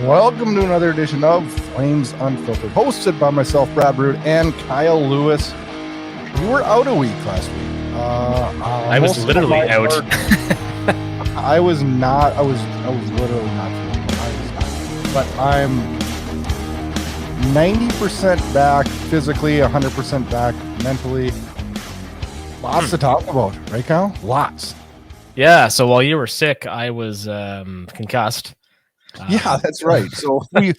welcome to another edition of Flames Unfiltered, hosted by myself, Brad Burud, and Kyle Lewis. We were out a week last week. I was literally out. I was not. I was literally not. I was not. But I'm 90% back physically, 100% back mentally. Lots to talk about, right, Kyle? Lots. Yeah. So while you were sick, I was concussed. Yeah, that's right. So So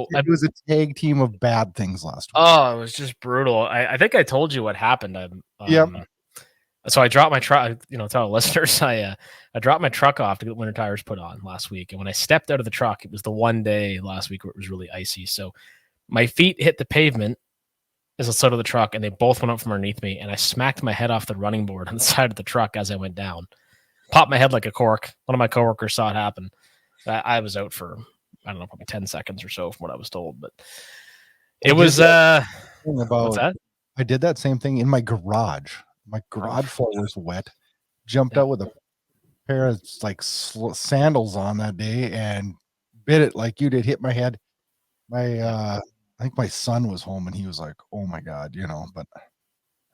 it was a tag team of bad things last week. Oh, it was just brutal. I think I told you what happened. Yep. So I dropped my truck. Tell the listeners I dropped my truck off to get winter tires put on last week, and when I stepped out of the truck, it was the one day last week where it was really icy. So my feet hit the pavement as I stood of the truck, and they both went up from underneath me, and I smacked my head off the running board on the side of the truck as I went down. Popped my head like a cork. One of my coworkers saw it happen. I was out for, I don't know, probably 10 seconds or so from what I was told, but it was what's that? I did that same thing in my garage. My garage floor was wet. Jumped out with a pair of sandals on that day and bit it like you did. Hit my head. I think my son was home and he was like, "Oh my God," But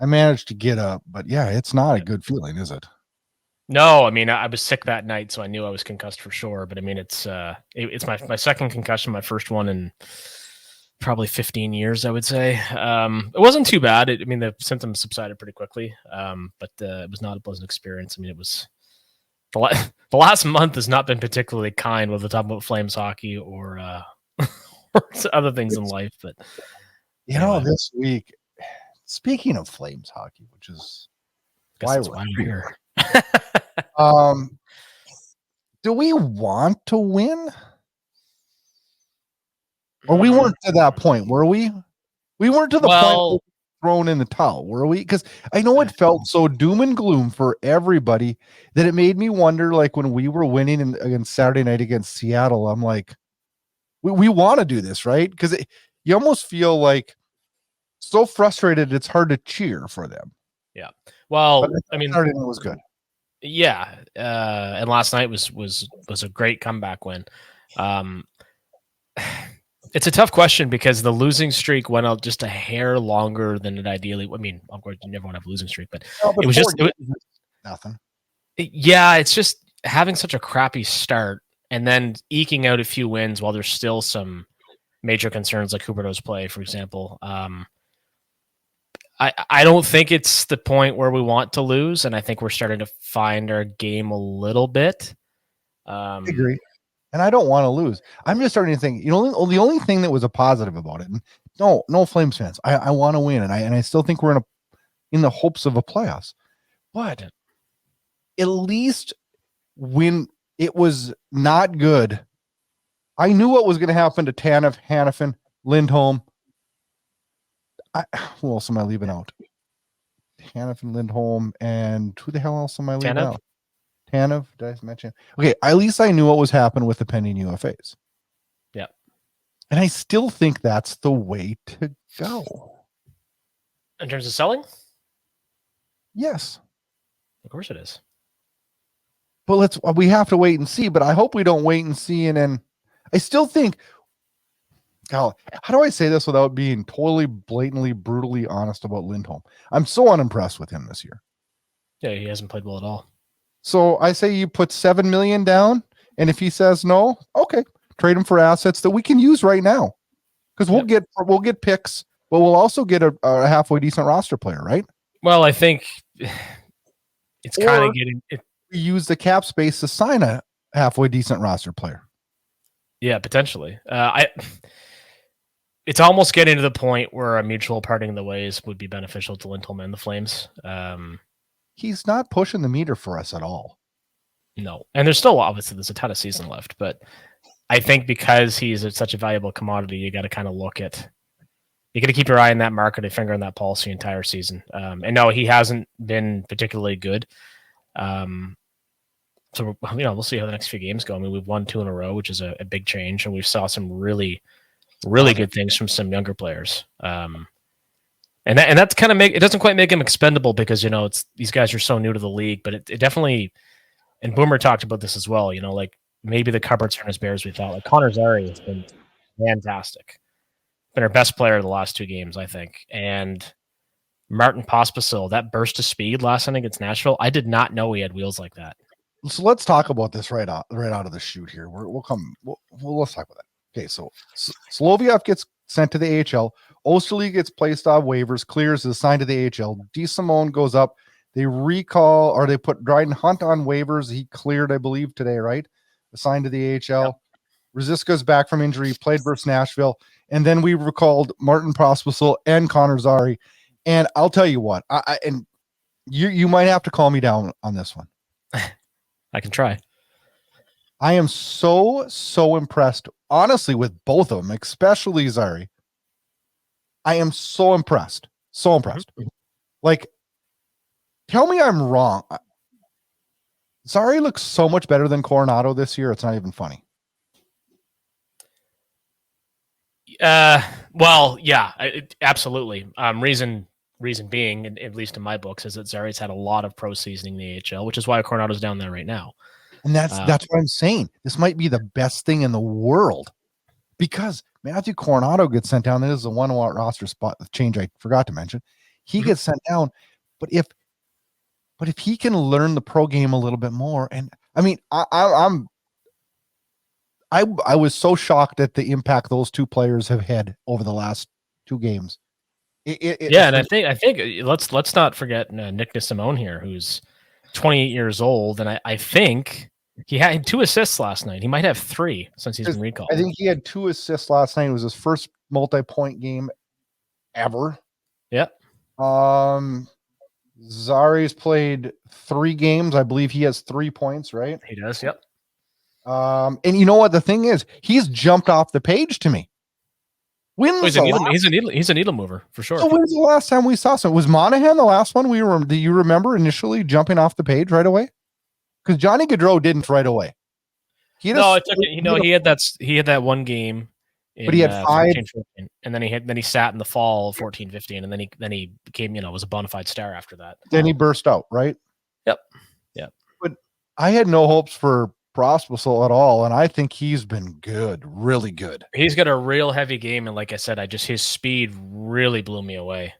I managed to get up. But yeah, it's not a good feeling, is it? No, I mean, I was sick that night, so I knew I was concussed for sure. But I mean, it's my second concussion, my first one in probably 15 years, I would say. It wasn't too bad. The symptoms subsided pretty quickly, but it was not a pleasant experience. I mean, it was the last month has not been particularly kind, whether talking about Flames hockey or other things in life. But anyway. This week, speaking of Flames hockey, which is why we're here. Do we want to win? Or we weren't to that point, were we? We weren't to the point where we were thrown in the towel, were we? Because I know it felt so doom and gloom for everybody that it made me wonder, like when we were winning against Saturday night against Seattle, I'm like, we want to do this, right? Because you almost feel like so frustrated it's hard to cheer for them. Yeah. Well, Saturday night was good. Yeah, and last night was a great comeback win. It's a tough question because the losing streak went out just a hair longer than it ideally. I mean, of course, you never want to have a losing streak, but it was nothing. Yeah, it's just having such a crappy start and then eking out a few wins while there's still some major concerns like Huberdeau's play, for example. I don't think it's the point where we want to lose, and I think we're starting to find our game a little bit. I agree. And I don't want to lose. I'm just starting to think, the only thing that was a positive about it, and no Flames fans, I want to win, and I still think we're in the hopes of a playoffs. But at least when it was not good, I knew what was going to happen to Tanev, Hanifin, Lindholm. Who else am I leaving out? Hanifin, Lindholm, and who the hell else am I leaving out? Tanev, did I mention? Okay, at least I knew what was happening with the pending UFAs. Yeah. And I still think that's the way to go. In terms of selling? Yes. Of course it is. But we have to wait and see, but I hope we don't wait and see. And then I still think, how do I say this without being totally blatantly, brutally honest about Lindholm? I'm so unimpressed with him this year. Yeah, he hasn't played well at all. So I say you put $7 million down, and if he says no, okay, trade him for assets that we can use right now, because we'll get picks, but we'll also get a halfway decent roster player, right? Well, I think it's kind of getting it. We use the cap space to sign a halfway decent roster player. Yeah, potentially. It's almost getting to the point where a mutual parting of the ways would be beneficial to Lindholm and the Flames. He's not pushing the meter for us at all. No. And there's a ton of season left, but I think because he's such a valuable commodity, you got to kind of you got to keep your eye on that market and finger on that pulse the entire season. And no, he hasn't been particularly good. So, we'll see how the next few games go. I mean, we've won 2 in a row, which is a big change. And we saw some really good things from some younger players. And that's kind of it doesn't quite make him expendable because, these guys are so new to the league, but it definitely, and Boomer talked about this as well, maybe the cupboards aren't as bare as we thought. Like Connor Zary has been fantastic. Been our best player of the last 2 games, I think. And Martin Pospisil, that burst of speed last night against Nashville, I did not know he had wheels like that. So let's talk about this right out of the chute here. Let's talk about that. Okay, so Sloviev gets sent to the AHL. Osterley gets placed on waivers, clears, is assigned to the AHL. DeSimone goes up. They recall, or they put Dryden Hunt on waivers. He cleared, I believe, today, right? Assigned to the AHL. Yep. Rosiska's back from injury, played versus Nashville. And then we recalled Martin Pospisil and Connor Zary. And I'll tell you what, and you might have to call me down on this one. I can try. I am so impressed, honestly, with both of them, especially Zary. I am so impressed. So impressed. Mm-hmm. Like, tell me I'm wrong. Zary looks so much better than Coronado this year. It's not even funny. Well, yeah, absolutely. Reason being, at least in my books, is that Zary's had a lot of pro seasoning in the AHL, which is why Coronado's down there right now. And that's what I'm saying. This might be the best thing in the world because Matthew Coronado gets sent down. This is a one roster spot change I forgot to mention. He gets sent down, but if he can learn the pro game a little bit more, and I mean, I was so shocked at the impact those 2 players have had over the last 2 games. And I think let's not forget Nick DeSimone here, who's 28 years old, and I think he had 2 assists last night. He might have 3 since he's been recalled. I think he had 2 assists last night. It was his first multi-point game ever. Yep. Zary's played 3 games. I believe he has 3 points, right? He does. Yep. And you know what the thing is? He's jumped off the page to me. He's a needle mover for sure. So when's the last time we saw some? Was Monahan the last one do you remember initially jumping off the page right away? Because Johnny Gaudreau didn't right away. He had that one game, but he had 5, 14, and then he sat in the fall 14-15, and then he became was a bona fide star after that. Then he burst out, right? Yep. But I had no hopes for Pospisil at all, and I think he's been good, really good. He's got a real heavy game, and like I said, his speed really blew me away.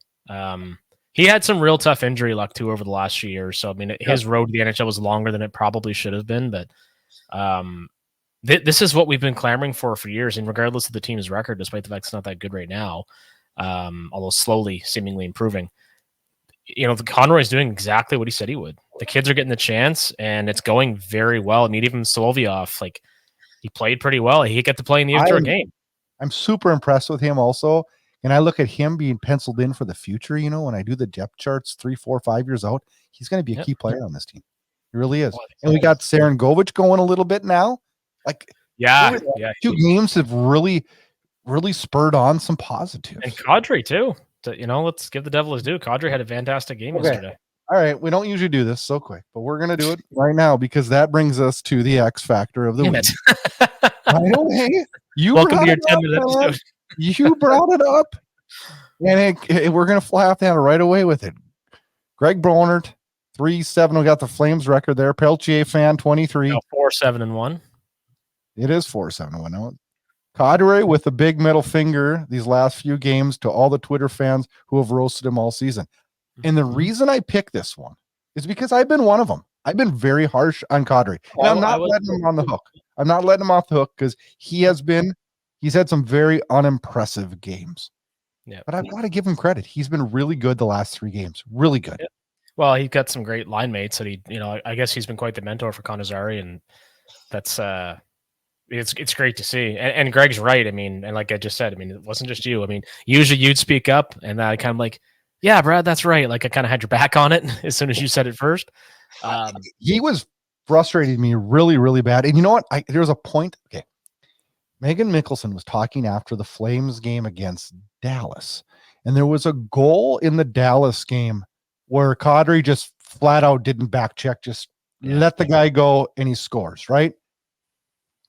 He had some real tough injury luck too over the last few years. So I mean, his road to the NHL was longer than it probably should have been. But this is what we've been clamoring for years, and regardless of the team's record, despite the fact it's not that good right now, although slowly, seemingly improving. Conroy's doing exactly what he said he would. The kids are getting the chance, and it's going very well. I mean, even Soloviev, he played pretty well. He got to play in the outdoor game. I'm super impressed with him also. And I look at him being penciled in for the future. When I do the depth charts 3, 4, 5 years out, he's going to be a key player on this team. He really is. And we got Sarangovic going a little bit now. 2 games have really, really spurred on some positives. And Kadri too. Let's give the devil his due. Kadri had a fantastic game yesterday. All right, we don't usually do this so quick, but we're going to do it right now because that brings us to the X factor of the week. I know, hey, welcome to your 10-minute episode. You brought it up, and we're going to fly off down right away with it. Greg Bronert, 3-7. We got the Flames record there. Peltier fan, 23. 4-7-1. It is 4-7-1. No. Kadri with the big middle finger these last few games to all the Twitter fans who have roasted him all season. And the reason I picked this one is because I've been one of them. I've been very harsh on Kadri. And I'm not letting him on the hook. I'm not letting him off the hook because he's had some very unimpressive games. Yeah. But I've got to give him credit. He's been really good the last 3 games. Really good. Yeah. Well, he got some great line mates that I guess he's been quite the mentor for Connor Zary, and that's it's great to see. And Greg's right. I mean, and like I just said, I mean, it wasn't just you. I mean, usually you'd speak up, and I kind of yeah, Brad, that's right. I kind of had your back on it as soon as you said it first. He was frustrating me really, really bad. And you know what? There was a point. Okay. Megan Mickelson was talking after the Flames game against Dallas. And there was a goal in the Dallas game where Kadri just flat out didn't back check, just let the guy go and he scores, right?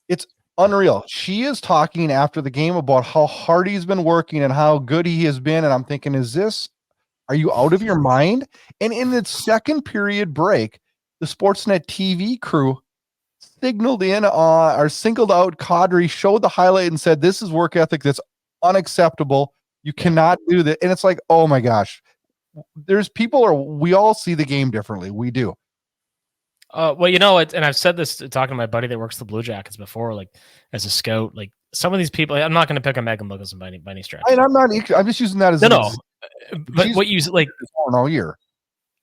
It's unreal. She is talking after the game about how hard he's been working and how good he has been. And I'm thinking, are you out of your mind? And in the second period break, the Sportsnet TV crew signaled in on or singled out Kadri, showed the highlight and said, this is work ethic that's unacceptable. You cannot do that. And it's like, oh my gosh, we all see the game differently. We do. Well, you know, and I've said this talking to my buddy that works the Blue Jackets before, like as a scout, like some of these people, I'm not going to pick on Megan Wilkinson by any stretch. And I'm just using that as no. But what you like all year.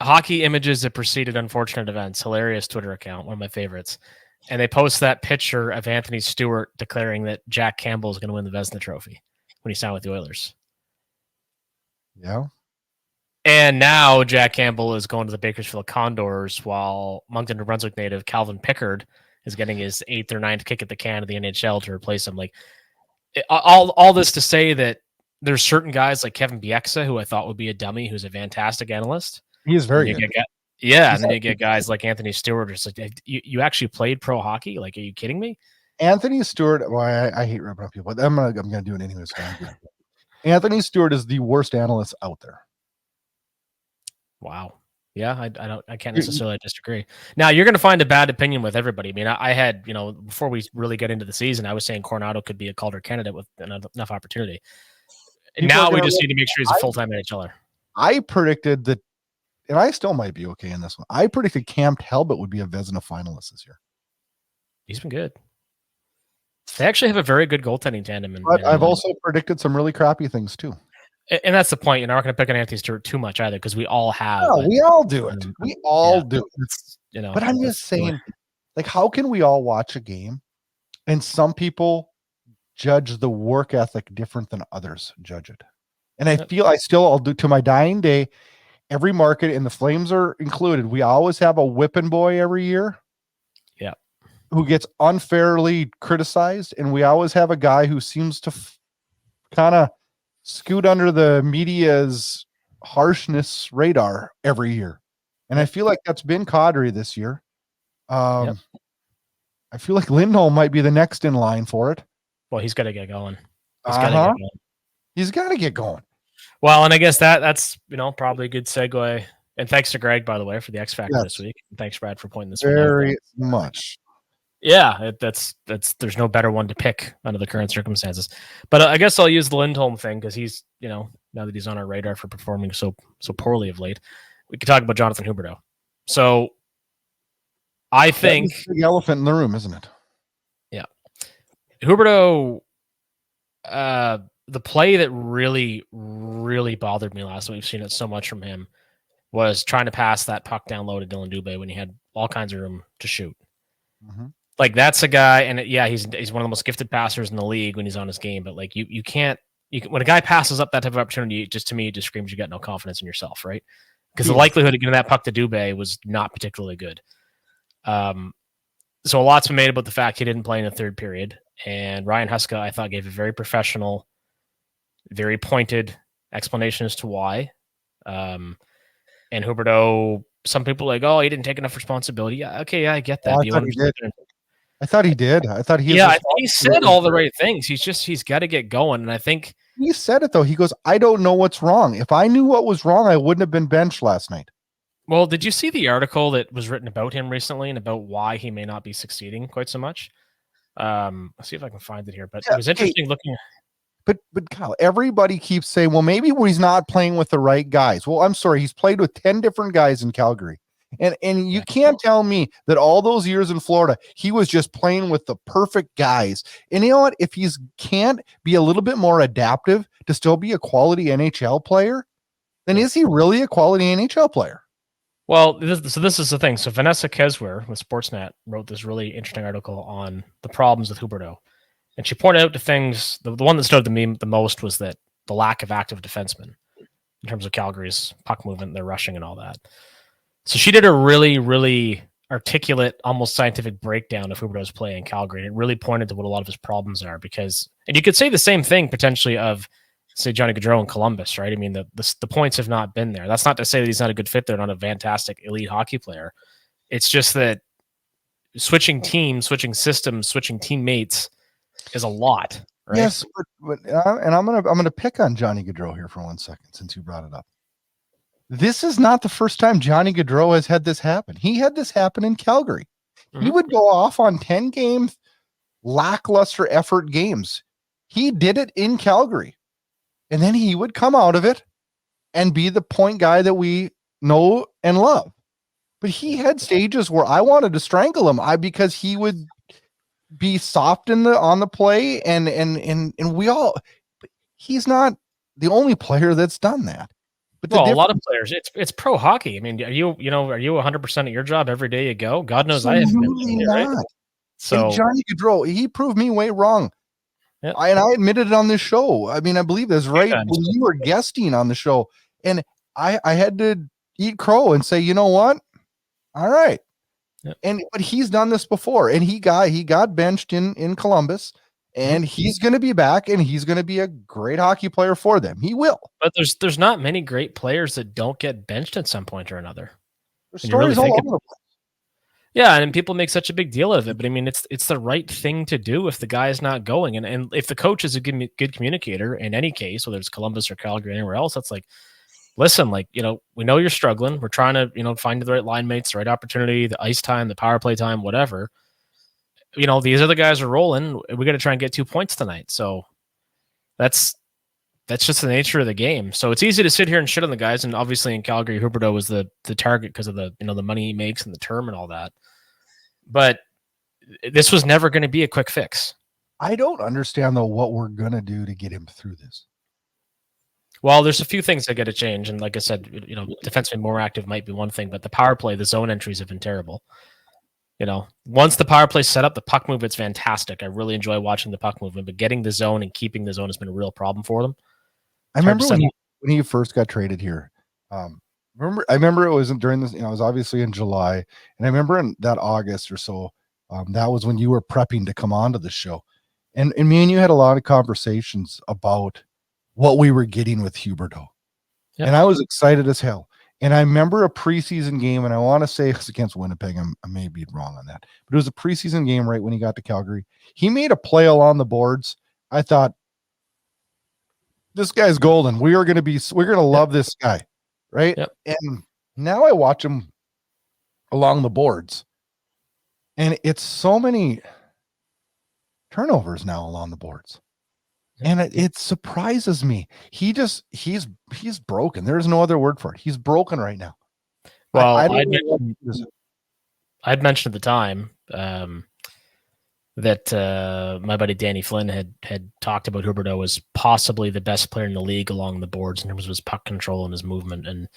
Hockey images that preceded unfortunate events, hilarious Twitter account, one of my favorites. And they post that picture of Anthony Stewart declaring that Jack Campbell is going to win the Vezina Trophy when he signed with the Oilers. Yeah. And now Jack Campbell is going to the Bakersfield Condors while Moncton, New Brunswick native Calvin Pickard is getting his 8th or 9th kick at the can of the NHL to replace him. Like all this to say that there's certain guys like Kevin Bieksa, who I thought would be a dummy, who's a fantastic analyst. He is very good. And then you get guys like Anthony Stewart. It's like, you actually played pro hockey? Like, are you kidding me? Anthony Stewart. Well, I hate ripping up people, but I'm gonna do it anyways. Anthony Stewart is the worst analyst out there. Wow. Yeah, I can't necessarily disagree. Now you're going to find a bad opinion with everybody. I mean, I had, before we really get into the season, I was saying Coronado could be a Calder candidate with enough opportunity. Now we just need to make sure he's a full-time NHLer. I predicted that, and I still might be okay in this one. I predicted Cam Talbot would be a Vezina finalist this year. He's been good. They actually have a very good goaltending tandem. But I've also predicted some really crappy things too. And that's the point. You're not going to pick on Anthony Stewart too much either, because we all have. No, we all do it. We all do it. But I'm just saying, like, how can we all watch a game and some people judge the work ethic different than others judge it? And I feel I'll do to my dying day, every market, and the Flames are included, we always have a whipping boy every year. Yeah. Who gets unfairly criticized. And we always have a guy who seems to kind of scoot under the media's harshness radar every year. And I feel like that's been Kadri this year. I feel like Lindholm might be the next in line for it. Well, he's got to get going. He's got to get going. Well, and I guess that's, probably a good segue. And thanks to Greg, by the way, for the X Factor this week. And thanks, Brad, for pointing this very much. Yeah, that's there's no better one to pick under the current circumstances. But I guess I'll use the Lindholm thing because he's, now that he's on our radar for performing so poorly of late, we could talk about Jonathan Huberdeau. So I think the elephant in the room, isn't it? Yeah. Huberdeau, the play that really, really bothered me last week, we've seen it so much from him, was trying to pass that puck down low to Dylan Dubé when he had all kinds of room to shoot. Mm-hmm. Like, that's a guy, and he's one of the most gifted passers in the league when he's on his game. But like, you can't when a guy passes up that type of opportunity, to me, it just screams you got no confidence in yourself, right? Because the likelihood of getting that puck to Dubé was not particularly good. So a lot's been made about the fact he didn't play in the third period, and Ryan Huska, I thought, gave a very professional, very pointed explanation as to why. And Huberdeau, some people are like, oh, he didn't take enough responsibility. Yeah, okay, I get that. I thought he did. I thought he said all the right things. He's got to get going. And I think he said it though. He goes, I don't know what's wrong. If I knew what was wrong, I wouldn't have been benched last night. Well, did you see the article that was written about him recently and about why he may not be succeeding quite so much? Let's see if I can find it here. But it was interesting looking. But Kyle, everybody keeps saying, well, maybe he's not playing with the right guys. Well, I'm sorry. He's played with 10 different guys in Calgary. And you can't tell me that all those years in Florida, he was just playing with the perfect guys. And you know what? If he can't be a little bit more adaptive to still be a quality NHL player, then is he really a quality NHL player? Well, this is the thing. So Vanessa Keswer with Sportsnet wrote this really interesting article on the problems with Huberdeau. And she pointed out the things, the one that stood to me the most was that the lack of active defensemen in terms of Calgary's puck movement, their rushing and all that. So she did a really, really articulate, almost scientific breakdown of Huberdeau's play in Calgary. And it really pointed to what a lot of his problems are and you could say the same thing potentially of, say, Johnny Gaudreau in Columbus, right? I mean, the points have not been there. That's not to say that he's not a good fit there, not a fantastic elite hockey player. It's just that switching teams, switching systems, switching teammates is a lot, right? Yes, but and I'm gonna pick on Johnny Gaudreau here for 1 second since you brought it up. This is not the first time Johnny Gaudreau has had this happen. He had this happen in Calgary. He would go off on 10 games, lackluster effort games. He did it in Calgary. And then he would come out of it and be the point guy that we know and love. But he had stages where I wanted to strangle him because he would be soft on the play and we all, he's not the only player that's done that. But a lot of players, it's pro hockey. I mean, are you 100% at your job every day you go? God knows I haven't been here, right? So and Johnny Gaudreau, he proved me way wrong. Yep. I admitted it on this show. I mean, I believe that's right when you were guesting on the show, and I had to eat crow and say, you know what? All right. Yep. But he's done this before, and he got benched in Columbus, and he's going to be back, and he's going to be a great hockey player for them. He will. But there's not many great players that don't get benched at some point or another. There's stories all over the place. Yeah, and people make such a big deal of it, but I mean, it's the right thing to do if the guy is not going, and if the coach is a good communicator in any case, whether it's Columbus or Calgary or anywhere else, that's like, listen, like, we know you're struggling. We're trying to, find the right line mates, the right opportunity, the ice time, the power play time, whatever. These other guys are rolling. We got to try and get 2 points tonight. So that's just the nature of the game. So it's easy to sit here and shit on the guys, and obviously in Calgary, Huberdeau was the target because of the the money he makes and the term and all that. But this was never going to be a quick fix. I don't understand, though, what we're going to do to get him through this. Well, there's a few things that got to change. And like I said, defensively more active might be one thing, but the power play, the zone entries have been terrible. Once the power play set up, the puck movement's fantastic. I really enjoy watching the puck movement, but getting the zone and keeping the zone has been a real problem for them. I remember when he first got traded here. I remember it was during this, it was obviously in July, and I remember in that August or so, that was when you were prepping to come onto the show, and me and you had a lot of conversations about what we were getting with Huberdeau, and I was excited as hell. And I remember a preseason game, and I want to say it was against Winnipeg. I may be wrong on that, but it was a preseason game right when he got to Calgary. He made a play along the boards. I thought, this guy's golden. we're going to love this guy. Right. Yep. And now I watch him along the boards, and it's so many turnovers now along the boards. And it surprises me. He's broken. There's no other word for it. He's broken right now. Well, I'd mentioned at the time that my buddy Danny Flynn had talked about Huberdeau as possibly the best player in the league along the boards in terms of his puck control and his movement. And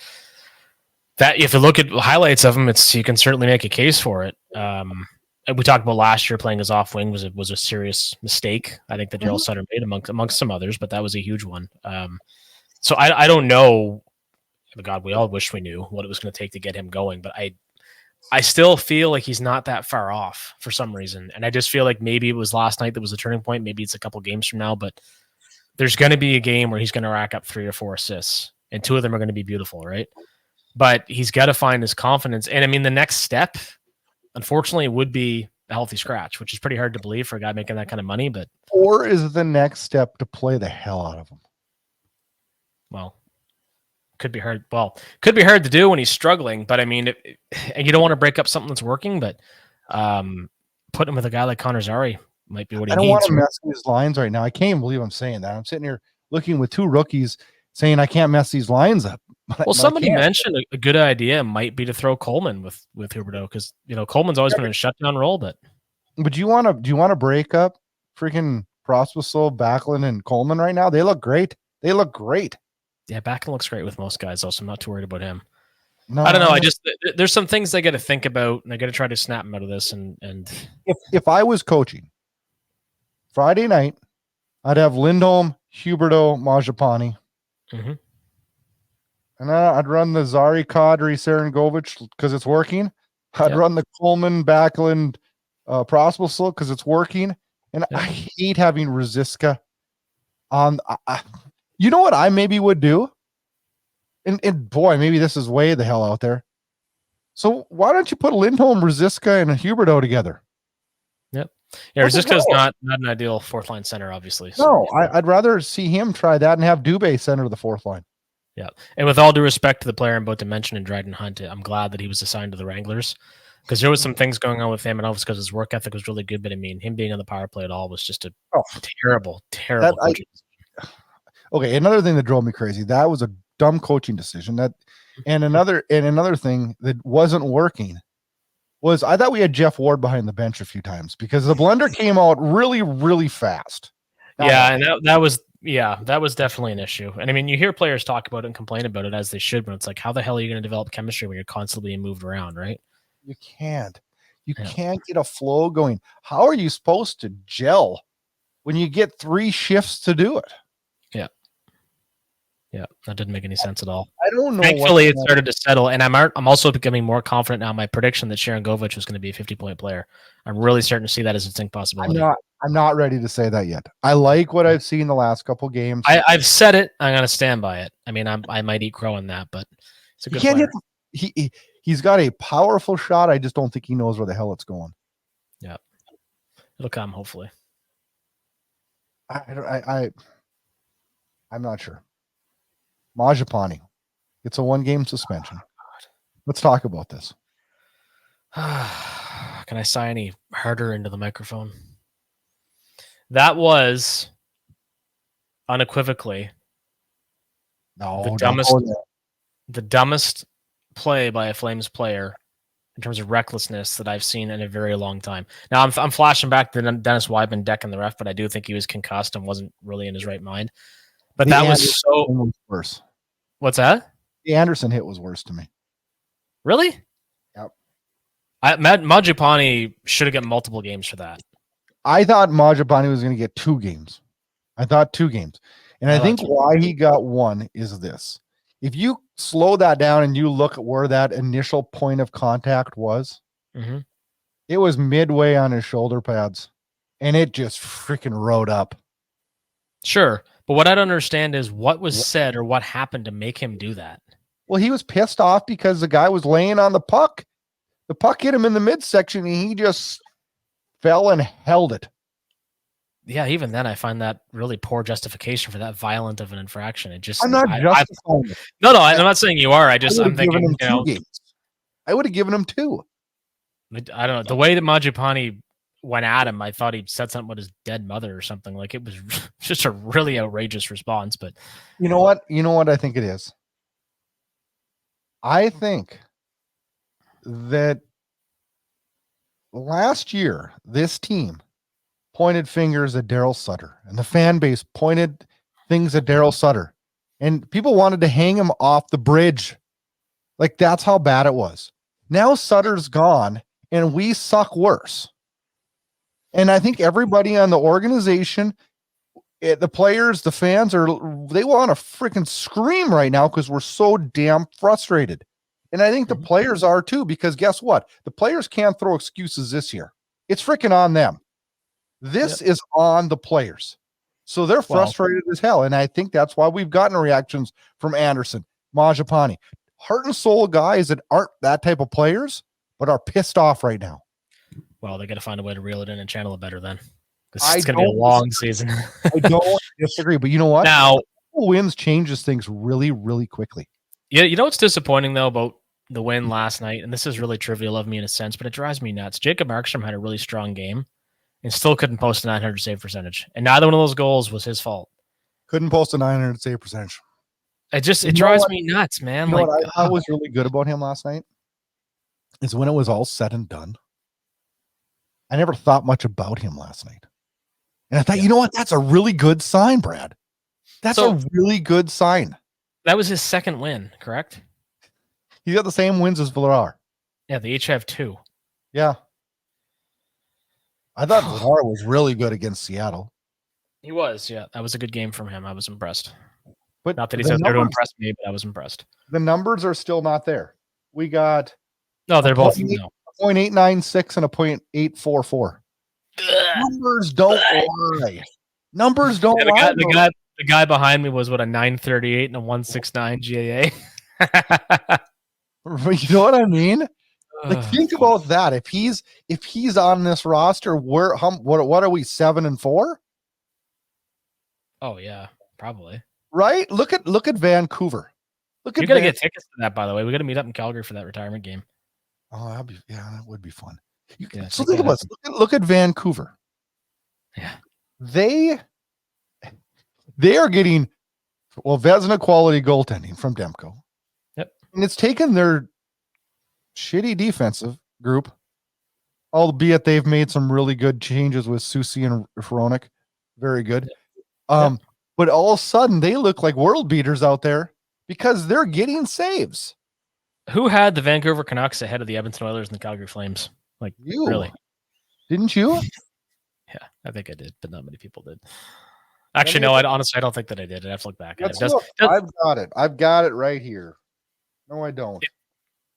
that, if you look at highlights of him, you can certainly make a case for it. And we talked about last year playing as off wing was a serious mistake. I think that Daryl Sutter made amongst some others, but that was a huge one. So I don't know. God, we all wish we knew what it was going to take to get him going, but I still feel like he's not that far off for some reason. And I just feel like maybe it was last night that was a turning point. Maybe it's a couple games from now, but there's going to be a game where he's going to rack up 3 or 4 assists, and 2 of them are going to be beautiful, right? But he's got to find his confidence. And I mean, the next step, unfortunately, would be a healthy scratch, which is pretty hard to believe for a guy making that kind of money. But or is the next step to play the hell out of him? Well, could be hard. Well, could be hard to do when he's struggling. But I mean, and you don't want to break up something that's working. But putting him with a guy like Connor Zary might be what he needs. I don't want to mess these lines right now. I can't even believe I'm saying that. I'm sitting here looking with 2 rookies saying I can't mess these lines up. Well, somebody mentioned a good idea might be to throw Coleman with Huberdeau, because Coleman's always been in a shutdown role. But do you want to break up freaking Pospisal, Backlund, and Coleman right now? They look great. Yeah, Backlund looks great with most guys, though, so I'm not too worried about him. No, I don't know. There's some things they got to think about, and they got to try to snap him out of this. And if I was coaching Friday night, I'd have Lindholm, Huberdeau, Mangialpane. Mm-hmm. And I'd run the Zary, Kadri, Sarangovich because it's working. I'd run the Coleman, Backlund, Pospisal because it's working. And I hate having Rosiska on. You know what I maybe would do? And boy, maybe this is way the hell out there. So why don't you put Lindholm, Rosiska, and Huberdeau together? Yep. Yeah, Rosiska's not an ideal 4th line center, obviously. So. No, I'd rather see him try that and have Dubé center the 4th line. Yeah, and with all due respect to the player I'm about to mention in Dryden Hunt, I'm glad that he was assigned to the Wranglers. Because there was some things going on with him, and obviously because his work ethic was really good. But I mean, him being on the power play at all was just a terrible coaching. Okay, another thing that drove me crazy. That was a dumb coaching decision. And another thing that wasn't working was I thought we had Jeff Ward behind the bench a few times because the blender came out really, really fast. And that was definitely an issue. And I mean, you hear players talk about it and complain about it as they should, but it's like, how the hell are you going to develop chemistry when you're constantly being moved around, right? You can't. You can't get a flow going. How are you supposed to gel when you get 3 shifts to do it? Yeah, that didn't make any sense at all. I don't know. Thankfully, it started to settle, and I'm also becoming more confident now. My prediction that Sharangovich was going to be a 50-point player, I'm really starting to see that as a distinct possibility. I'm not ready to say that yet. I like what I've seen the last couple games. I've said it. I'm going to stand by it. I mean, I might eat crow on that, but it's a good player. He's got a powerful shot. I just don't think he knows where the hell it's going. Yeah, it'll come hopefully. I'm not sure. Mangialpane. It's a 1-game suspension. Let's talk about this. Can I sigh any harder into the microphone? That was unequivocally the dumbest play by a Flames player in terms of recklessness that I've seen in a very long time. Now I'm flashing back to Dennis Weidman decking the ref, but I do think he was concussed and wasn't really in his right mind. But that was so worse. What's that? The Anderson hit was worse to me. Really? Yep. Mangialpane should have got multiple games for that. I thought Mangialpane was going to get 2 games. I thought 2 games. And I think why he got 1 is this. If you slow that down and you look at where that initial point of contact was, it was midway on his shoulder pads. And it just freaking rode up. Sure. But what I don't understand is what was said or what happened to make him do that. Well, he was pissed off because the guy was laying on the puck. The puck hit him in the midsection and he just fell and held it. Yeah, even then I find that really poor justification for that violent of an infraction. It just I'm not justifying it. No, I'm not saying you are. I'm thinking, games. I would have given him 2. I don't know. The way that Mangialpane went at him, I thought he said something about his dead mother or something. Like, it was just a really outrageous response. But you know what I think it is? I think that last year, this team pointed fingers at Daryl Sutter, and the fan base pointed things at Daryl Sutter, and people wanted to hang him off the bridge. Like, that's how bad it was. Now Sutter's gone, and we suck worse. And I think everybody on the organization, the players, the fans, they want to freaking scream right now because we're so damn frustrated. And I think the players are too, because guess what? The players can't throw excuses this year. It's freaking on them. This is on the players. So they're frustrated as hell. And I think that's why we've gotten reactions from Anderson, Mangialpane, heart and soul guys that aren't that type of players, but are pissed off right now. Well, they got to find a way to reel it in and channel it better then. Because it's going to be a long season. I don't disagree, but you know what? Now, wins changes things really, really quickly. Yeah, you know what's disappointing, though, about the win last night, and this is really trivial of me in a sense, but it drives me nuts. Jacob Markstrom had a really strong game and still couldn't post a 900 save percentage. And neither one of those goals was his fault. Couldn't post a 900 save percentage. It drives me nuts, man. You know what I was really good about him last night is when it was all said and done. I never thought much about him last night. And I thought, you know what? That's a really good sign, Brad. That's a really good sign. That was his second win, correct? He's got the same wins as Villar. Yeah, they each have 2. Yeah. I thought Villar was really good against Seattle. He was, yeah. That was a good game from him. I was impressed. But not that he's out there to impress me, but I was impressed. The numbers are still not there. We got they're both 0.896 and a 0.844. Numbers don't lie. Numbers don't lie. The guy behind me was a 938 and a 169 GAA. You know what I mean? Like, think about that. If he's on this roster, what are we, 7-4? Oh yeah, probably. Right? Look at Vancouver. You got to get tickets to that, by the way. We got to meet up in Calgary for that retirement game. Oh, that would be fun. So think about this. Look at Vancouver. Yeah. They are getting Vezina quality goaltending from Demko. Yep. And it's taken their shitty defensive group, albeit they've made some really good changes with Susie and Feronic. Very good. Yep. But all of a sudden they look like world beaters out there because they're getting saves. Who had the Vancouver Canucks ahead of the Edmonton Oilers and the Calgary Flames? Like, you really? Didn't you? Yeah, I think I did, but not many people did. Actually, no, honestly, I don't think that I did. I have to look back. I've got it. I've got it right here. No, I don't.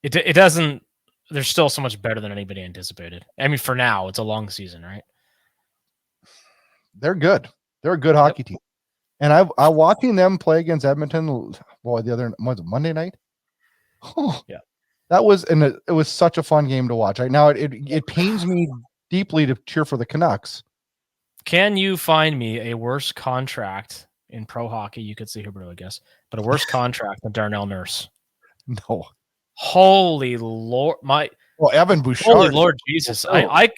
It doesn't. They're still so much better than anybody anticipated. I mean, for now, it's a long season, right? They're good. They're a good hockey team. And I watching them play against Edmonton. Boy, the other Monday night. Oh, yeah, that was it was such a fun game to watch. Right now, it pains me deeply to cheer for the Canucks. Can you find me a worse contract in pro hockey? You could see Huberdeau, I guess, but a worse contract than Darnell Nurse. No. Holy Lord, Evan Bouchard. Holy Lord Jesus, I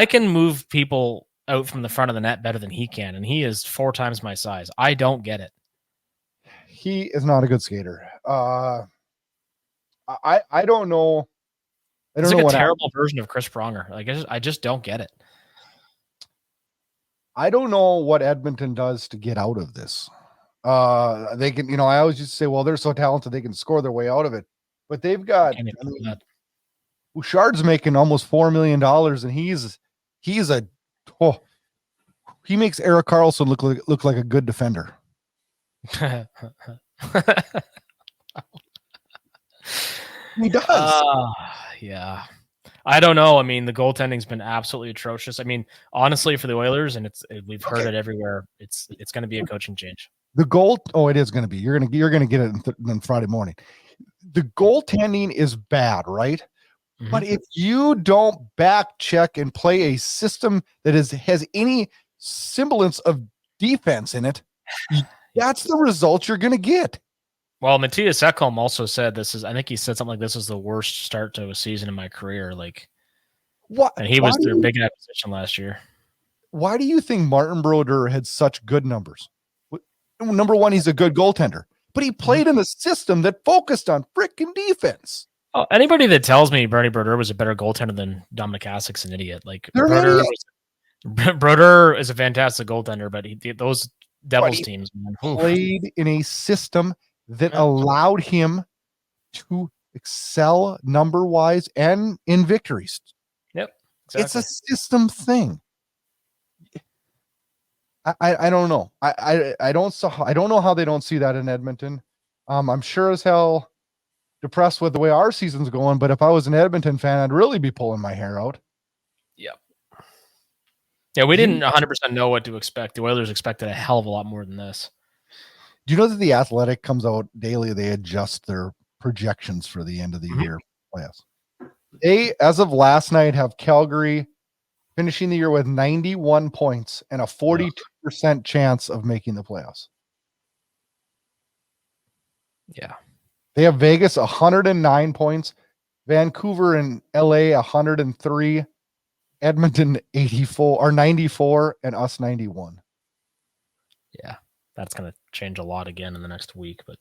can move people out from the front of the net better than he can, and he is 4 times my size. I don't get it. He is not a good skater. I don't know. It's like a terrible version of Chris Pronger. Like I just don't get it. I don't know what Edmonton does to get out of this. They can, I always used to say, well, they're so talented they can score their way out of it. But they've got Bouchard's making almost $4 million, and he makes Erik Karlsson look like a good defender. He does. Yeah. I don't know. I mean, the goaltending's been absolutely atrocious. I mean, honestly, for the Oilers, and we've heard it everywhere. It's going to be a coaching change. The goal. Oh, it is going to be. You're going to get it on Friday morning. The goaltending is bad, right? Mm-hmm. But if you don't back check and play a system that has any semblance of defense in it, that's the result you're going to get. Well, Matthias Ekholm also said I think he said something like, this is the worst start to a season in my career. Like, what? And he was their big acquisition last year. Why do you think Martin Brodeur had such good numbers? Number one, he's a good goaltender, but he played in a system that focused on freaking defense. Oh, anybody that tells me Bernie Brodeur was a better goaltender than Dominic Hasek's an idiot. Like, Brodeur is a fantastic goaltender, but those Devils teams, man, played in a system that allowed him to excel number-wise and in victories. Yep, exactly. It's a system thing. I don't know. I don't know how they don't see that in Edmonton. I'm sure as hell depressed with the way our season's going, but if I was an Edmonton fan, I'd really be pulling my hair out. Yep. Yeah, we didn't 100% know what to expect. The Oilers expected a hell of a lot more than this. Do you know that the Athletic comes out daily? They adjust their projections for the end of the year playoffs. They, as of last night, have Calgary finishing the year with 91 points and a 42% chance of making the playoffs. Yeah. They have Vegas 109 points, Vancouver and LA 103, Edmonton 84 or 94, and us 91. Yeah. That's going to change a lot again in the next week, but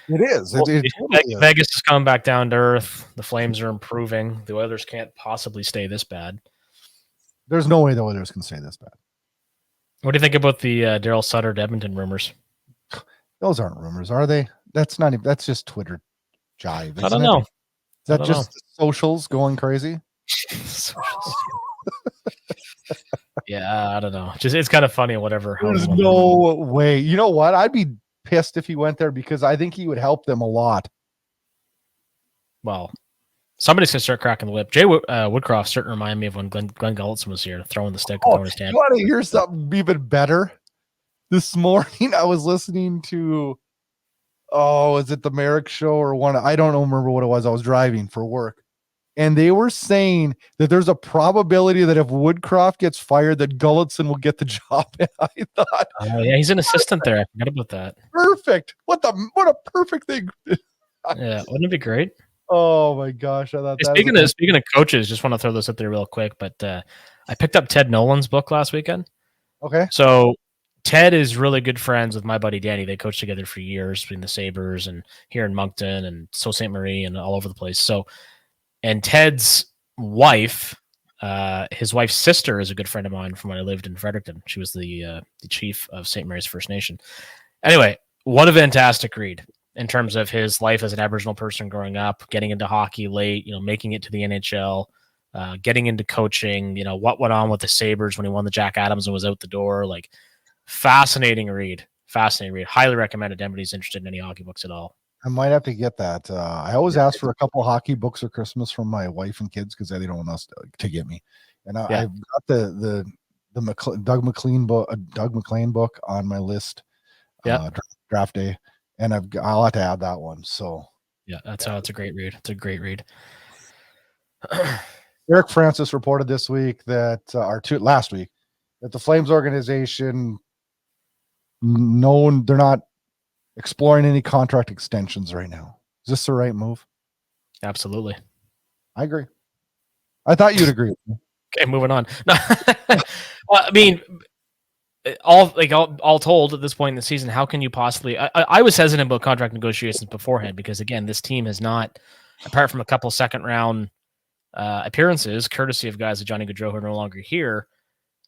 it is. Vegas is coming back down to earth. The Flames are improving. The Oilers can't possibly stay this bad. There's no way the Oilers can stay this bad. What do you think about the Daryl Sutter to Edmonton rumors? Those aren't rumors, are they? That's not even. That's just Twitter jive. I don't know. Is that just socials going crazy? Yeah, I don't know. It's kind of funny, whatever. There's no way. You know what? I'd be pissed if he went there because I think he would help them a lot. Well, somebody's gonna start cracking the whip. Jay Woodcroft starting to remind me of when Glenn Gulletson was here, throwing the stick and throwing his hand. You want to hear something even better? This morning I was listening to, is it the Merrick Show or one? I don't remember what it was. I was driving for work. And they were saying that there's a probability that if Woodcroft gets fired, that Gulletson will get the job. And I thought, yeah, he's an assistant there. I forgot about that. Perfect. What a perfect thing. Yeah, wouldn't it be great? Oh my gosh, I thought that Speaking of coaches, just want to throw this up there real quick, but I picked up Ted Nolan's book last weekend. okay. So Ted is really good friends with my buddy Danny. They coached together for years between the Sabres and here in Moncton and Sault Ste. Marie and all over the place. So, and Ted's wife, his wife's sister is a good friend of mine from when I lived in Fredericton. She was the chief of St. Mary's First Nation. Anyway, what a fantastic read in terms of his life as an Aboriginal person growing up, getting into hockey late, making it to the NHL, getting into coaching, what went on with the Sabres when he won the Jack Adams and was out the door. Like, fascinating read. Highly recommended to anybody who's interested in any hockey books at all. I might have to get that. I always ask for a couple hockey books for Christmas from my wife and kids because they don't want us to get me. And I've got the Doug McLean book on my list. Draft day, and I'll have to add that one. So it's a great read. It's a great read. Eric Francis reported this week that last week that the Flames organization they're not exploring any contract extensions right now. Is this the right move? Absolutely. I agree. I thought you'd agree. Okay, moving on. Well, I mean, all told at this point in the season, how can you possibly? I was hesitant about contract negotiations beforehand because again, this team has not, apart from a couple second round appearances, courtesy of guys like Johnny Gaudreau who are no longer here.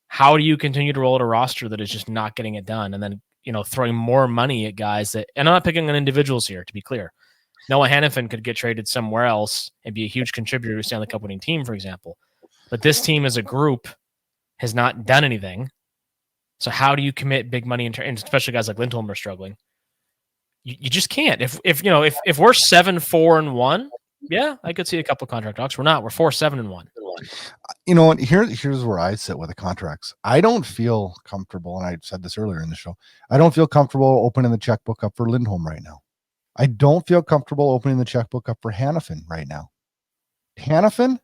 How do you continue to roll out a roster that is just not getting it done, and then throwing more money at guys that? And I'm not picking on individuals here, to be clear. Noah Hannafin could get traded somewhere else and be a huge contributor to a Stanley Cup winning team, for example. But this team as a group has not done anything. So how do you commit big money, and especially guys like Lindholm are struggling? You just can't. If we're 7-4-1, yeah, I could see a couple of contract talks. We're not. We're 4-7-1. You know what? Here's where I sit with the contracts. I don't feel comfortable, and I said this earlier in the show. I don't feel comfortable opening the checkbook up for Lindholm right now. I don't feel comfortable opening the checkbook up for Hannafin right now. Tanev,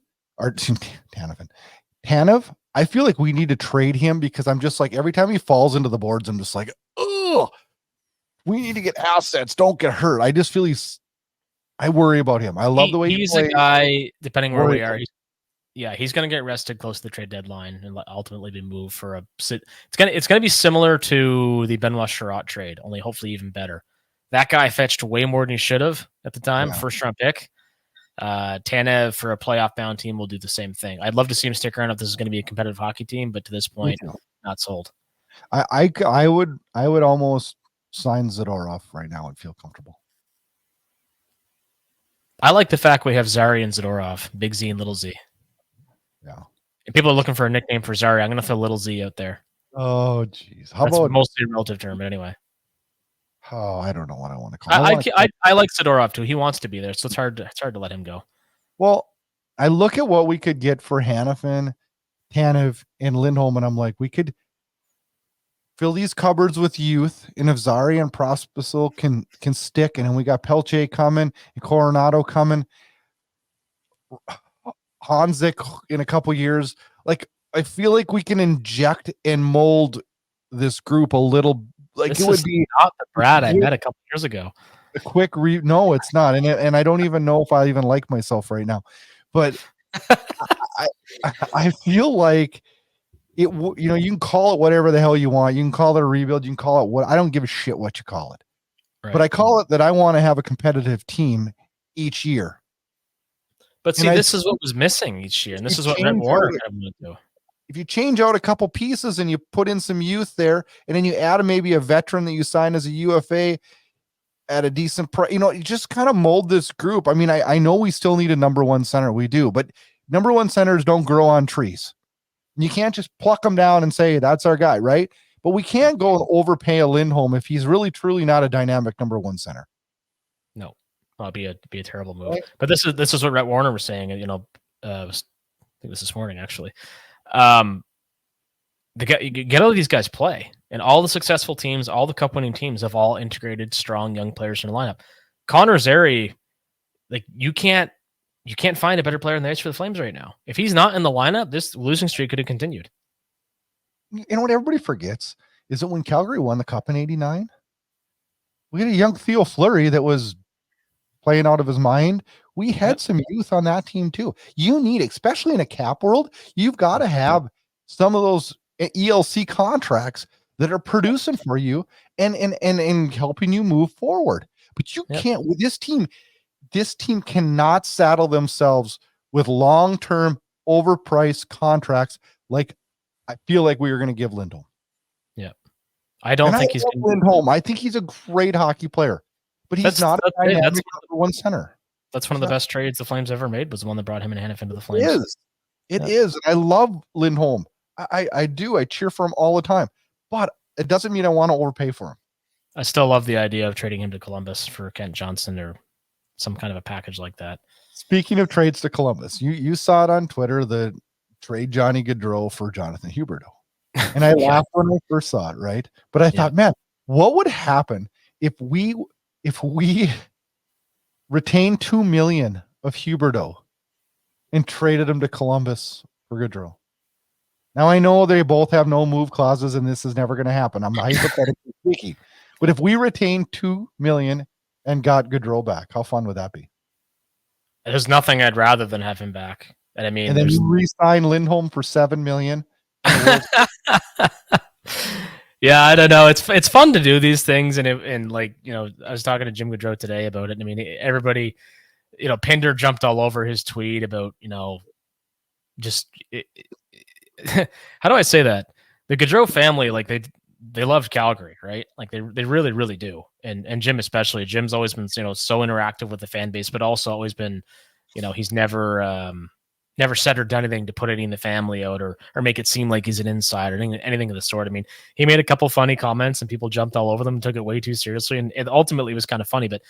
I feel like we need to trade him because I'm just like, every time he falls into the boards, I'm just like, oh, we need to get assets. Don't get hurt. I just feel I worry about him. I love the way he's a guy, depending where we are. He's going to get rested close to the trade deadline and ultimately be moved for it's going to be similar to the Benoit Charrot trade, only hopefully even better. That guy fetched way more than he should have at the time, first round pick. Tanev for a playoff bound team will do the same thing. I'd love to see him stick around if this is going to be a competitive hockey team, but to this point, not sold. I would almost sign Zadorov right now and feel comfortable. I like the fact we have Zary and Zadorov, Big Z and Little Z. Yeah. If people are looking for a nickname for Zary, I'm going to throw Little Z out there. Oh, geez. That's about mostly a relative term, but anyway. Oh, I don't know what I want to call it. I like Zadorov too. He wants to be there, so it's hard to let him go. Well, I look at what we could get for Hannafin, Tanev, and Lindholm, and I'm like, we could fill these cupboards with youth, and if Zary and Pospisal can stick, and then we got Pelche coming and Coronado coming, Hanzik in a couple years. Like, I feel like we can inject and mold this group a little. Like, this would be not the Brad I met a couple years ago. A quick no, it's not, and I don't even know if I even like myself right now, but I feel like it. You can call it whatever the hell you want. You can call it a rebuild. You can call it what. I don't give a shit what you call it, right. But I call it that I want to have a competitive team each year. But see, this is what was missing each year, and this is what Red Warner had to do. If you change out a couple pieces and you put in some youth there, and then you add maybe a veteran that you sign as a UFA at a decent price, you just kind of mold this group. I mean, I know we still need a number one center. We do, but number one centers don't grow on trees. You can't just pluck them down and say, that's our guy, right? But we can't go and overpay a Lindholm if he's really, truly not a dynamic number one center. No, it'd be a terrible move. Right. But this is what Rhett Warner was saying, I think this morning, actually. Get all of these guys play, and all the successful teams, all the cup winning teams have all integrated strong young players in the lineup. Connor Zary, like you can't find a better player in the ice for the Flames right now. If he's not in the lineup, this losing streak could have continued. You know what everybody forgets is that when Calgary won the cup in '89, we had a young Theo Fleury that was playing out of his mind. We had some youth on that team too. You need, especially in a cap world, you've got to have some of those ELC contracts that are producing for you and helping you move forward. But you can't with this team. This team cannot saddle themselves with long-term overpriced contracts like I feel like we were going to give Lindholm. Yeah. I don't think he's Lindholm. I think he's a great hockey player, but he's not a dynamic number one center. That's one of the best trades the Flames ever made, was the one that brought him and Hannif into the Flames. It is. I love Lindholm. I do. I cheer for him all the time, but it doesn't mean I want to overpay for him. I still love the idea of trading him to Columbus for Kent Johnson or some kind of a package like that. Speaking of trades to Columbus, you saw it on Twitter, the trade Johnny Gaudreau for Jonathan Huberdeau. And I laughed when I first saw it, right? But I thought, man, what would happen if we retained $2 million of Huberdeau and traded him to Columbus for Gaudreau? Now I know they both have no move clauses and this is never going to happen. I'm hypothetically speaking. But if we retained $2 million and got Gaudreau back, how fun would that be? There's nothing I'd rather than have him back. And I mean, and then you re-sign Lindholm for $7 million. Yeah, I don't know. It's fun to do these things, and like, you know, I was talking to Jim Gaudreau today about it. And I mean, everybody, you know, Pinder jumped all over his tweet about, you know, just how do I say that? The Gaudreau family, like they loved Calgary, right? Like they really, really do. And Jim especially. Jim's always been, you know, so interactive with the fan base, but also always been, you know, he's never said or done anything to put any in the family out or make it seem like he's an insider, anything of the sort. I mean, he made a couple funny comments and people jumped all over them and took it way too seriously. And it ultimately was kind of funny, but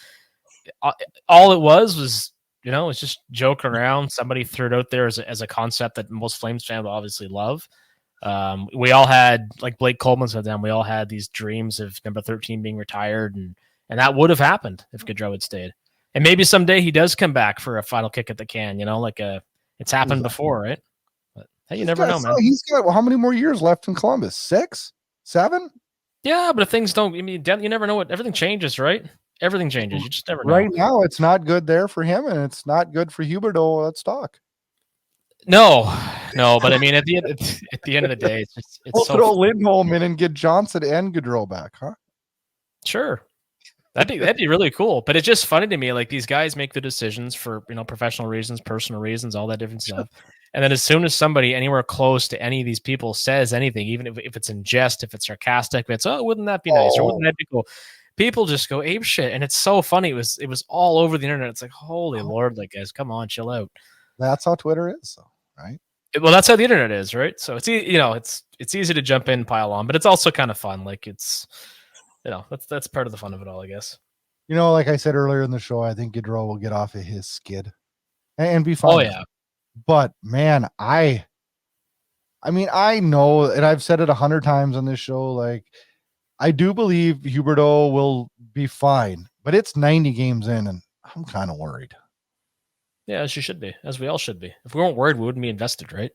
all it was, you know, it's just joking around. Somebody threw it out there as a concept that most Flames fans obviously love. We all had, like Blake Coleman said, we all had these dreams of number 13 being retired, and that would have happened if Gaudreau had stayed. And maybe someday he does come back for a final kick at the can, you know, like it's happened before, right? But hey, you never know, man. He's got how many more years left in Columbus? 6, 7? Yeah, but if things don't, I mean, you never know what everything changes, right? Everything changes. You just never know. Right now, it's not good there for him, and it's not good for Huberdeau. Let's talk. No, but I mean, at the end of the day, it's we'll throw Lindholm in and get Johnson and Gaudreau back, huh? Sure, that'd be really cool. But it's just funny to me, like these guys make the decisions for, you know, professional reasons, personal reasons, all that different stuff. And then as soon as somebody anywhere close to any of these people says anything, even if it's in jest, if it's sarcastic, if it's, oh, wouldn't that be nice, or wouldn't that be cool? People just go ape shit, and it's so funny. It was all over the internet. It's like, holy Lord, like, guys, come on, chill out. That's how Twitter is, though, right? Well, that's how the internet is, right? So it's, you know, it's easy to jump in, pile on, but it's also kind of fun. Like it's, you know, that's part of the fun of it all, I guess. You know, like I said earlier in the show, I think Gaudreau will get off of his skid and be fine. Oh yeah, but man, I mean, I know, and I've said it 100 times on this show, like, I do believe Huberdeau will be fine, but it's 90 games in, and I'm kind of worried. Yeah, as you should be, as we all should be. If we weren't worried, we wouldn't be invested, right?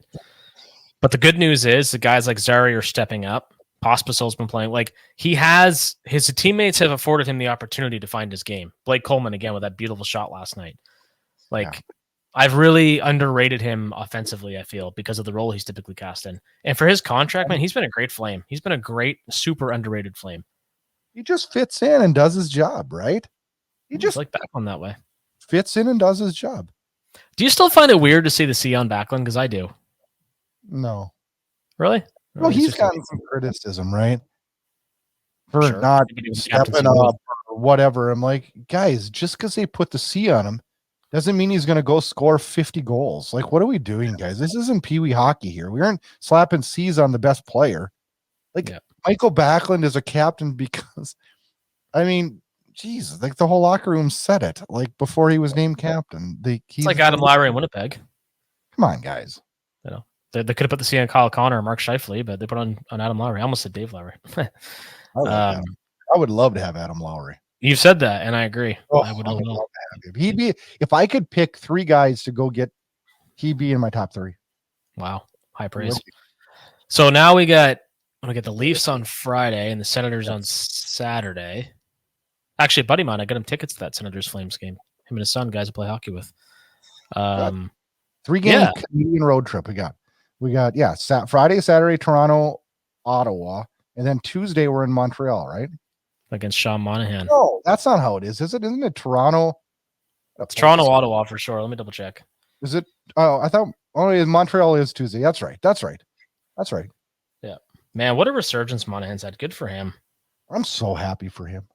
But the good news is the guys like Zary are stepping up. Pospisal's been playing. Like, his teammates have afforded him the opportunity to find his game. Blake Coleman, again, with that beautiful shot last night. Like, yeah. I've really underrated him offensively, I feel, because of the role he's typically cast in. And for his contract, man, he's been a great Flame. He's been a great, super underrated Flame. He just fits in and does his job, right? He just like back on that way. Fits in and does his job. Do you still find it weird to see the C on Backlund? Because I do. No. Really? Well, he's gotten some criticism, right? For not stepping up or whatever. I'm like, guys, just because they put the C on him doesn't mean he's going to go score 50 goals. Like, what are we doing, guys? This isn't Pee-wee hockey here. We aren't slapping C's on the best player. Like, Michael Backlund is a captain because, I mean, Jesus, like the whole locker room said it, like before he was named captain. It's like Adam Lowry in Winnipeg. Come on, guys. You know, they could have put the C on Kyle Connor or Mark Scheifele, but they put on Adam Lowry. I almost said Dave Lowry. I would love to have Adam Lowry. You've said that, and I agree. I would love to have him. He'd be, if I could pick 3 guys to go get, he'd be in my top 3. Wow, high praise. So now we get the Leafs on Friday and the Senators on Saturday. Actually, buddy mine, I got him tickets to that Senators Flames game. Him and his son, guys to play hockey with. 3-game Canadian road trip we got Friday, Saturday, Toronto, Ottawa, and then Tuesday we're in Montreal, right? Against Sean Monahan. No, that's not how it is it? Isn't it Toronto? It's Toronto, Ottawa for sure. Let me double check. Is it? Oh, I thought only Montreal is Tuesday. That's right. Yeah. Man, what a resurgence Monahan's had. Good for him. I'm so happy for him.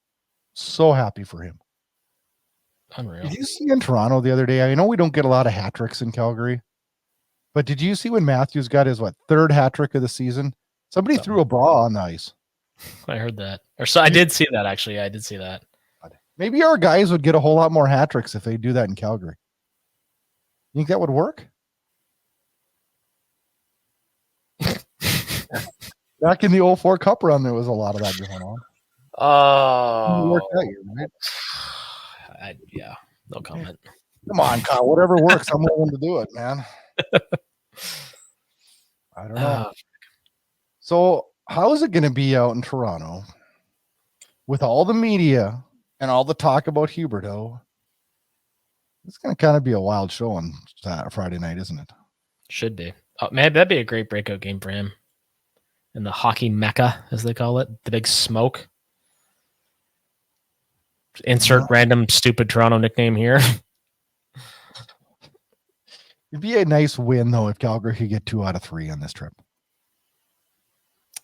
Unreal. Did you see in Toronto the other day? I know we don't get a lot of hat tricks in Calgary, but did you see when Matthews got his third hat trick of the season? Somebody threw a bra on the ice. I heard that. Or so I did see that actually. Yeah, I did see that. Maybe our guys would get a whole lot more hat tricks if they do that in Calgary. You think that would work? Back in the 04 Cup run, there was a lot of that going on. Oh, worked that year, right? Yeah, no comment. Come on, Kyle. Whatever works, I'm willing to do it, man. I don't know. So, how is it going to be out in Toronto with all the media and all the talk about Huberdeau? It's going to kind of be a wild show on Friday night, isn't it? Should be. Oh, man, that'd be a great breakout game for him. In the hockey mecca, as they call it, the big smoke. Insert random stupid Toronto nickname here. It'd be a nice win, though, if Calgary could get 2 out of 3 on this trip.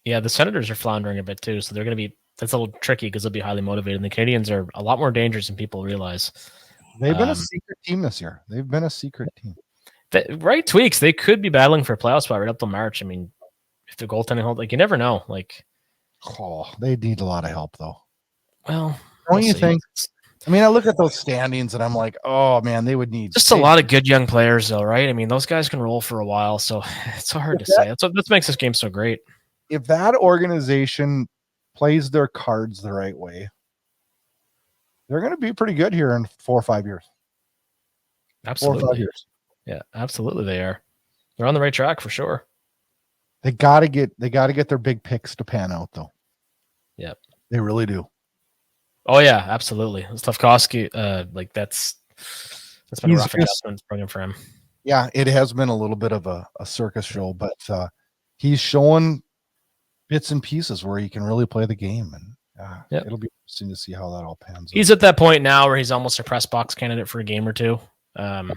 Yeah, the Senators are floundering a bit, too, so they're going to be – that's a little tricky because they'll be highly motivated. And the Canadians are a lot more dangerous than people realize. They've been a secret team this year. Right tweaks, they could be battling for a playoff spot right up till March. I mean, if the goaltending hold, you never know. They need a lot of help, though. Well, don't you think? I mean, I look at those standings and I'm like, oh man, they would need just a lot of good young players, though, right? I mean, those guys can roll for a while, so it's so hard to say. That's what makes this game so great. If that organization plays their cards the right way, they're going to be pretty good here in 4 or 5 years. Absolutely. 4 or 5 years. Yeah, absolutely they are. They're on the right track for sure. They got to get their big picks to pan out, though. Yep. They really do. Oh yeah, absolutely. Slavkovsky, that's been a rough adjustment bringing for him. Yeah, it has been a little bit of a circus show, but he's showing bits and pieces where he can really play the game, and it'll be interesting to see how that all pans out. He's at that point now where he's almost a press box candidate for a game or two. Very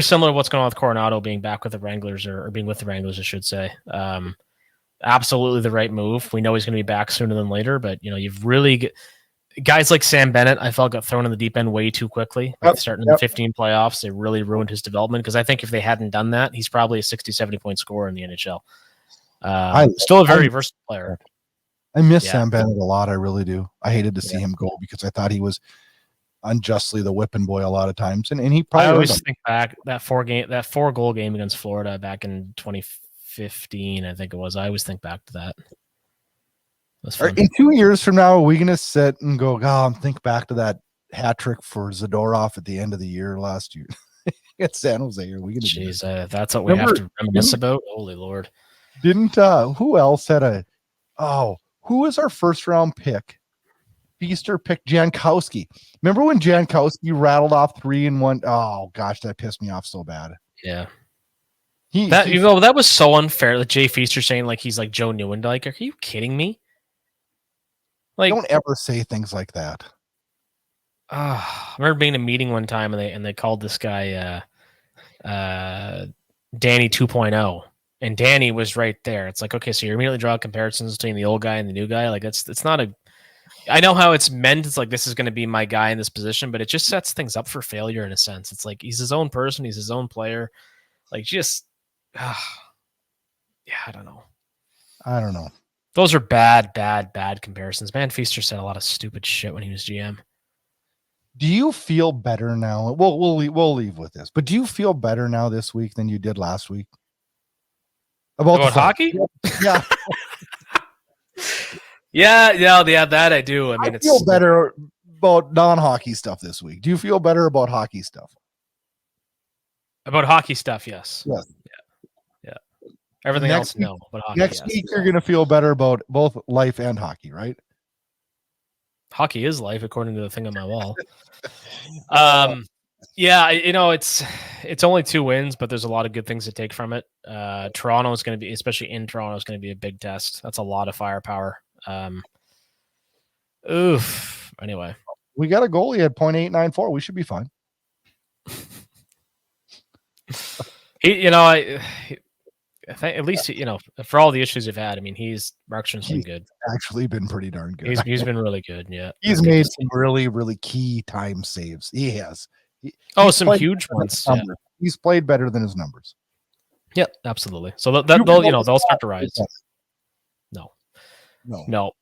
similar to what's going on with Coronado being back with the Wranglers or being with the Wranglers, I should say. Absolutely the right move. We know he's going to be back sooner than later, but you've really guys like Sam Bennett, I felt got thrown in the deep end way too quickly. Starting in the 15 playoffs, they really ruined his development because I think if they hadn't done that, he's probably a 60, 70-point scorer in the NHL. Still a very versatile player. I miss Sam Bennett a lot. I really do. I hated to see him go because I thought he was unjustly the whipping boy a lot of times, and he probably. I always think back that 4-goal game against Florida back in 2015, I think it was. I always think back to that. In 2 years from now, are we gonna sit and go, think back to that hat trick for Zadorov at the end of the year last year at San Jose? Are we gonna? Jeez, that's what we have to reminisce about. Holy Lord! Didn't who else had who was our first round pick? Feaster picked Jankowski. Remember when Jankowski rattled off 3 in 1? Oh gosh, that pissed me off so bad. Yeah. That was so unfair. Like Jay Feaster saying like he's like Joe Newendike. Are you kidding me? Like, don't ever say things like that. I remember being in a meeting one time and they called this guy Danny 2.0. And Danny was right there. It's like, okay, so you're immediately drawing comparisons between the old guy and the new guy. Like it's not a. I know how it's meant. It's like this is going to be my guy in this position, but it just sets things up for failure in a sense. It's like he's his own person, he's his own player. Like I don't know. Those are bad comparisons. Man, Feaster said a lot of stupid shit when he was GM. Do you feel better now? We'll leave with this, but do you feel better now this week than you did last week? About hockey? Yeah. yeah, that I do. I mean, I feel better about non-hockey stuff this week. Do you feel better about hockey stuff? About hockey stuff, yes. Yes. Yeah. Everything else, no. But hockey, next week, you're going to feel better about both life and hockey, right? Hockey is life, according to the thing on my wall. Yeah, it's only 2 wins, but there's a lot of good things to take from it. Toronto is going to be, especially in Toronto, is going to be a big test. That's a lot of firepower. Anyway, we got a goalie at .894. We should be fine. I think at least for all the issues you've had, I mean, Markstrom's been good. Actually, been pretty darn good. He's been really good. Yeah, he's made some really, really key time saves. He has. Some huge ones. Yeah. He's played better than his numbers. Yeah, absolutely. So they'll start to rise. No.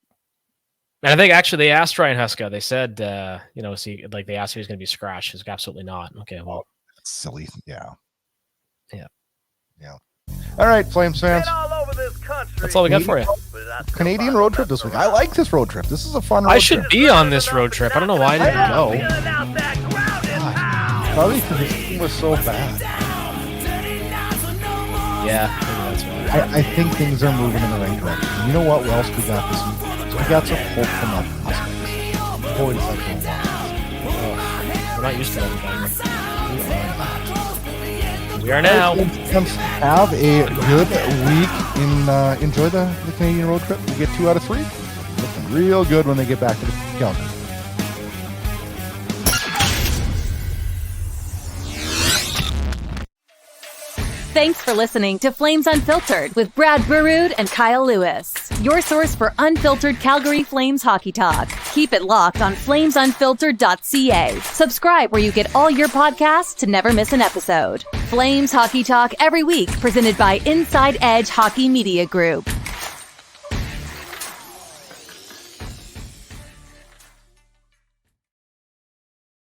And I think actually they asked Ryan Huska. They said, they asked if he was going to be scratched. He's absolutely not. Okay, well, that's silly. Yeah. All right, Flames fans. That's all we got for you. Canadian road trip this week. I like this road trip. This is a fun road trip. I should be on this road trip. I don't know why I didn't go. Probably because this team was so bad. Yeah, maybe that's right. I think things are moving in the right direction. You know what else we got this week? So we got some hope from our prospects. Boys like we're not used to that anymore. We are now. Have a good week. Enjoy the Canadian road trip. We get 2 out of 3. Looking real good when they get back to the calendar. Thanks for listening to Flames Unfiltered with Brad Burud and Kyle Lewis, your source for unfiltered Calgary Flames hockey talk. Keep it locked on flamesunfiltered.ca. Subscribe where you get all your podcasts to never miss an episode. Flames hockey talk every week, presented by Inside Edge Hockey Media Group.